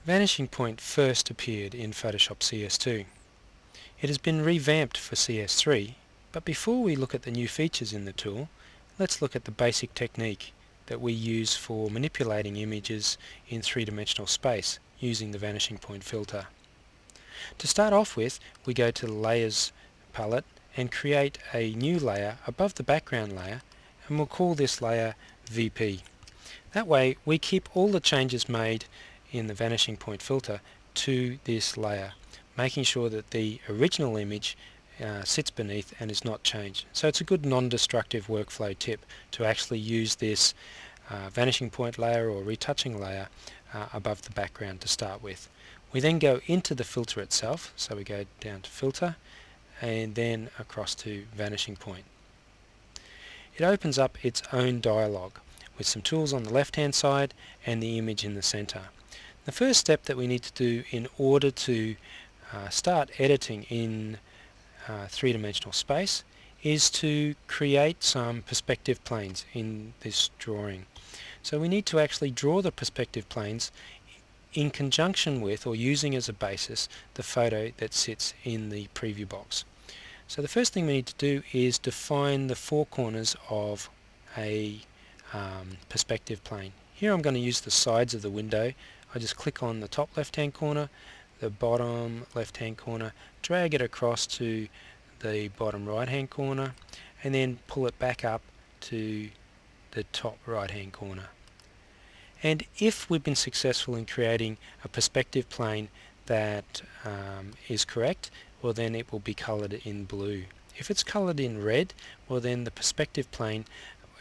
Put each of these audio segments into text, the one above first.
Vanishing Point first appeared in Photoshop CS2. It has been revamped for CS3, but before we look at the new features in the tool, let's look at the basic technique that we use for manipulating images in three-dimensional space using the Vanishing Point filter. To start off with, we go to the Layers palette and create a new layer above the background layer, and we'll call this layer VP. That way we keep all the changes made in the Vanishing Point filter to this layer, making sure that the original image sits beneath and is not changed. So it's a good non-destructive workflow tip to actually use this Vanishing Point layer or retouching layer above the background to start with. We then go into the filter itself, so we go down to Filter and then across to Vanishing Point. It opens up its own dialog with some tools on the left hand side and the image in the center. The first step that we need to do in order to start editing in three-dimensional space is to create some perspective planes in this drawing. So we need to actually draw the perspective planes in conjunction with, or using as a basis, the photo that sits in the preview box. So the first thing we need to do is define the four corners of a perspective plane. Here I'm going to use the sides of the window. I just click on the top left hand corner, the bottom left hand corner, drag it across to the bottom right hand corner, and then pull it back up to the top right hand corner. And if we've been successful in creating a perspective plane that is correct, well then it will be colored in blue. If it's colored in red, well then the perspective plane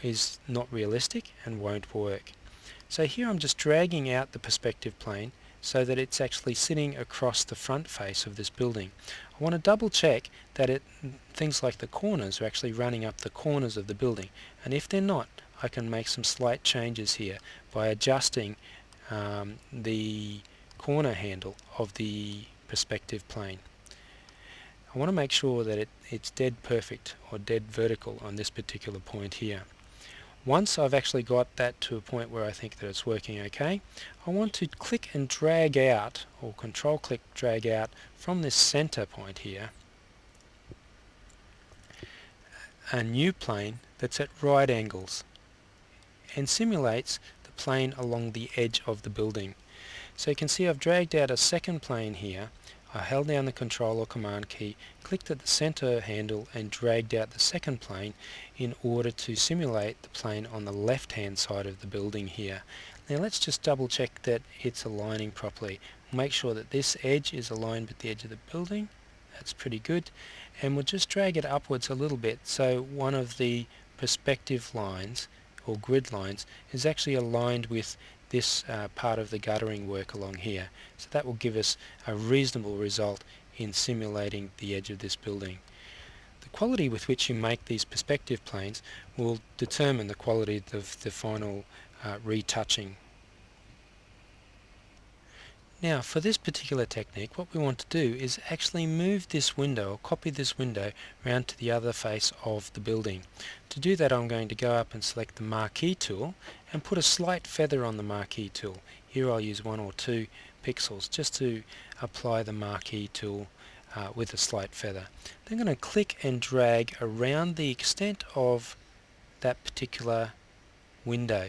is not realistic and won't work. So here I'm just dragging out the perspective plane so that it's actually sitting across the front face of this building. I want to double check that things like the corners are actually running up the corners of the building, and if they're not, I can make some slight changes here by adjusting the corner handle of the perspective plane. I want to make sure that it's dead perfect or dead vertical on this particular point here. Once I've actually got that to a point where I think that it's working okay, I want to click and drag out, or control click drag out from this center point here, a new plane that's at right angles and simulates the plane along the edge of the building. So you can see I've dragged out a second plane here. I held down the Control or Command key, clicked at the center handle and dragged out the second plane in order to simulate the plane on the left hand side of the building here. Now let's just double check that it's aligning properly. Make sure that this edge is aligned with the edge of the building. That's pretty good. And we'll just drag it upwards a little bit so one of the perspective lines or grid lines is actually aligned with this part of the guttering work along here. So that will give us a reasonable result in simulating the edge of this building. The quality with which you make these perspective planes will determine the quality of the final retouching. Now for this particular technique, what we want to do is actually move this window, or copy this window, around to the other face of the building. To do that I'm going to go up and select the Marquee tool and put a slight feather on the Marquee tool. Here I'll use 1 or 2 pixels just to apply the Marquee tool with a slight feather. Then I'm going to click and drag around the extent of that particular window.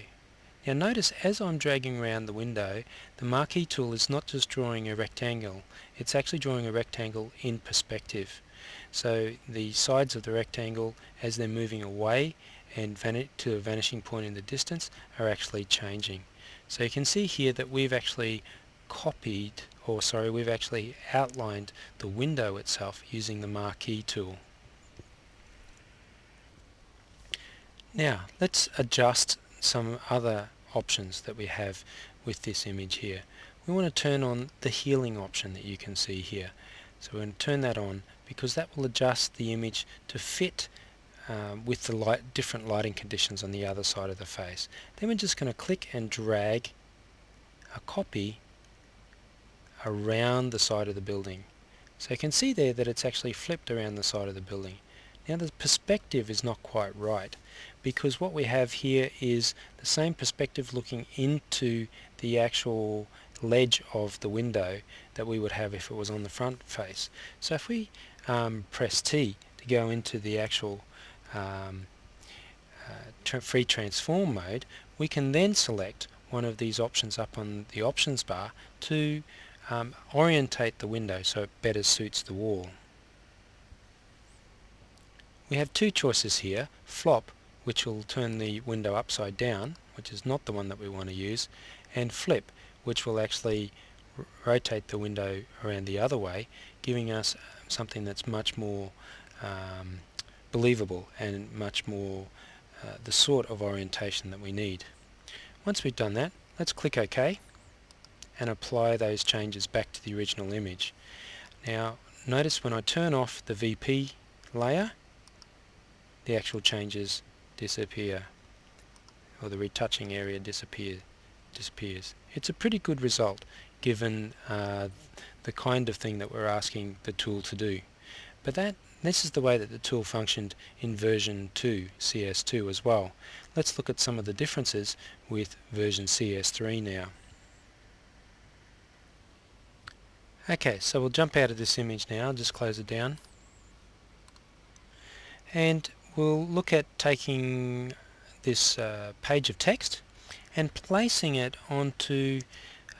Now notice as I'm dragging around the window, the Marquee tool is not just drawing a rectangle, it's actually drawing a rectangle in perspective. So the sides of the rectangle, as they're moving away and to a vanishing point in the distance, are actually changing. So you can see here that we've actually we've actually outlined the window itself using the Marquee tool. Now let's adjust some other options that we have with this image here. We want to turn on the healing option that you can see here. So we're going to turn that on because that will adjust the image to fit with the different lighting conditions on the other side of the face. Then we're just going to click and drag a copy around the side of the building. So you can see there that it's actually flipped around the side of the building. Now the perspective is not quite right because what we have here is the same perspective looking into the actual ledge of the window that we would have if it was on the front face. So if we press T to go into the actual free transform mode, we can then select one of these options up on the options bar to orientate the window so it better suits the wall. We have two choices here: flop, which will turn the window upside down, which is not the one that we want to use, and flip, which will actually rotate the window around the other way, giving us something that's much more believable and much more the sort of orientation that we need. Once we've done that, let's click OK and apply those changes back to the original image. Now notice when I turn off the VP layer, the actual changes disappear, or the retouching area disappears. It's a pretty good result given the kind of thing that we're asking the tool to do. But this is the way that the tool functioned in version 2, CS2 as well. Let's look at some of the differences with version CS3 now. Okay, so we'll jump out of this image now, just close it down. And we'll look at taking this page of text and placing it onto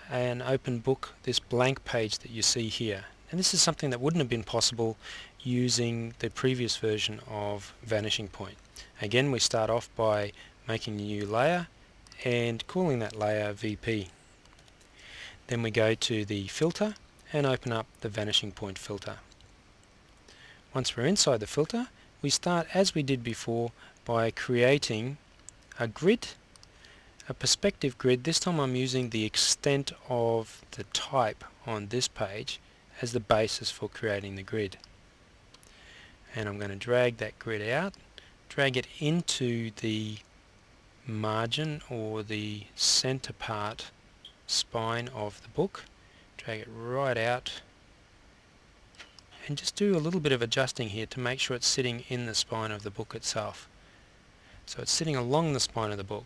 an open book, this blank page that you see here. And this is something that wouldn't have been possible using the previous version of Vanishing Point. Again, we start off by making a new layer and calling that layer VP. Then we go to the filter and open up the Vanishing Point filter. Once we're inside the filter, we start as we did before by creating a grid, a perspective grid. This time I'm using the extent of the type on this page as the basis for creating the grid. And I'm going to drag that grid out, drag it into the margin or the center part spine of the book, drag it right out, and just do a little bit of adjusting here to make sure it's sitting in the spine of the book itself. So it's sitting along the spine of the book.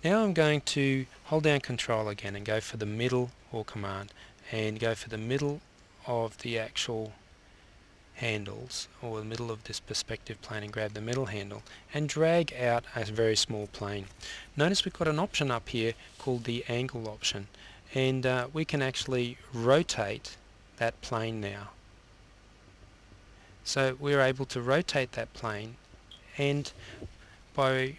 Now I'm going to hold down Control again and go for the middle, or Command, and go for the middle of the actual handles, or the middle of this perspective plane, and grab the middle handle and drag out a very small plane. Notice we've got an option up here called the angle option, and we can actually rotate that plane now. So we're able to rotate that plane, and by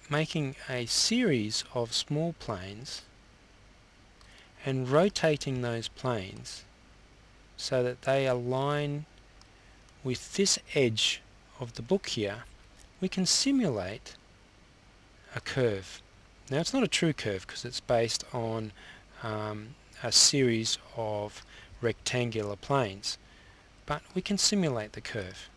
making a series of small planes and rotating those planes so that they align with this edge of the book here, we can simulate a curve. Now it's not a true curve because it's based on a series of rectangular planes, but we can simulate the curve.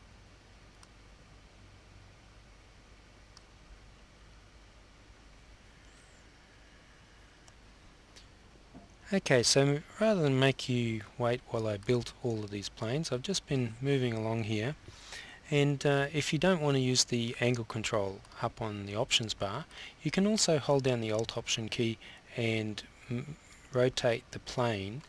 Okay, so rather than make you wait while I built all of these planes, I've just been moving along here, and if you don't want to use the angle control up on the options bar, you can also hold down the Alt Option key and rotate the plane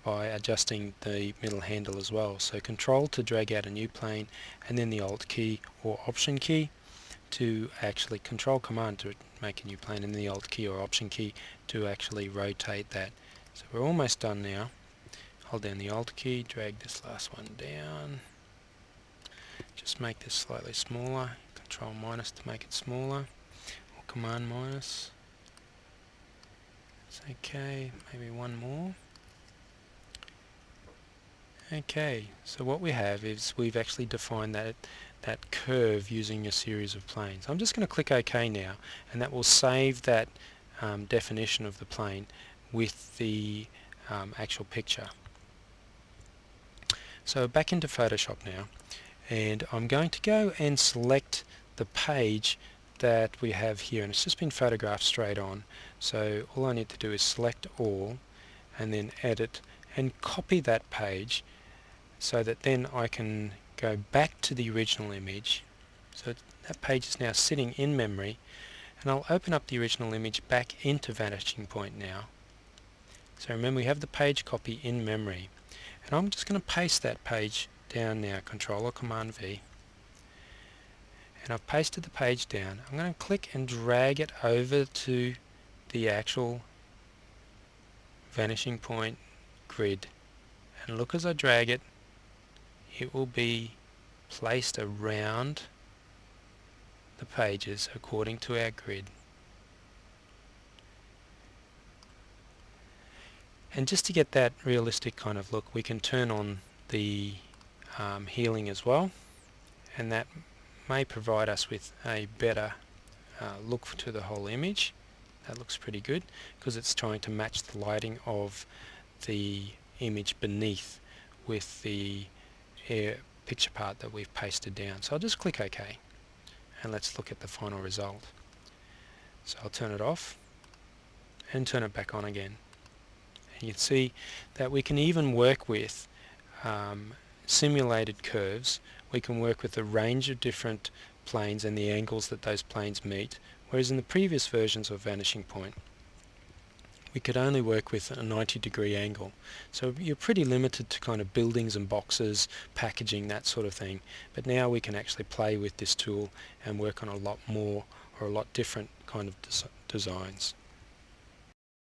by adjusting the middle handle as well. So Control to drag out a new plane, and then the Alt key or Option key to actually Control Command to make a new plane, and then the Alt key or Option key to actually rotate that. So we're almost done now. Hold down the Alt key, drag this last one down, just make this slightly smaller, Control minus to make it smaller, or Command minus. It's okay, maybe one more. Okay, so what we have is we've actually defined that curve using a series of planes. I'm just going to click OK now, and that will save that definition of the plane with the actual picture. So back into Photoshop now, and I'm going to go and select the page that we have here, and it's just been photographed straight on. So all I need to do is select all and then edit and copy that page so that then I can go back to the original image. So that page is now sitting in memory, and I'll open up the original image back into Vanishing Point now, So remember, we have the page copy in memory, and I'm just going to paste that page down now, Control or Command V, and I've pasted the page down. I'm going to click and drag it over to the actual vanishing point grid, and look, as I drag it, it will be placed around the pages according to our grid. And just to get that realistic kind of look, we can turn on the healing as well, and that may provide us with a better look to the whole image. That looks pretty good because it's trying to match the lighting of the image beneath with the picture part that we've pasted down. So I'll just click OK, and let's look at the final result. So I'll turn it off and turn it back on again. And you can see that we can even work with simulated curves. We can work with a range of different planes and the angles that those planes meet, whereas in the previous versions of Vanishing Point we could only work with a 90-degree angle. So you're pretty limited to kind of buildings and boxes, packaging, that sort of thing. But now we can actually play with this tool and work on a lot more or a lot different kind of designs.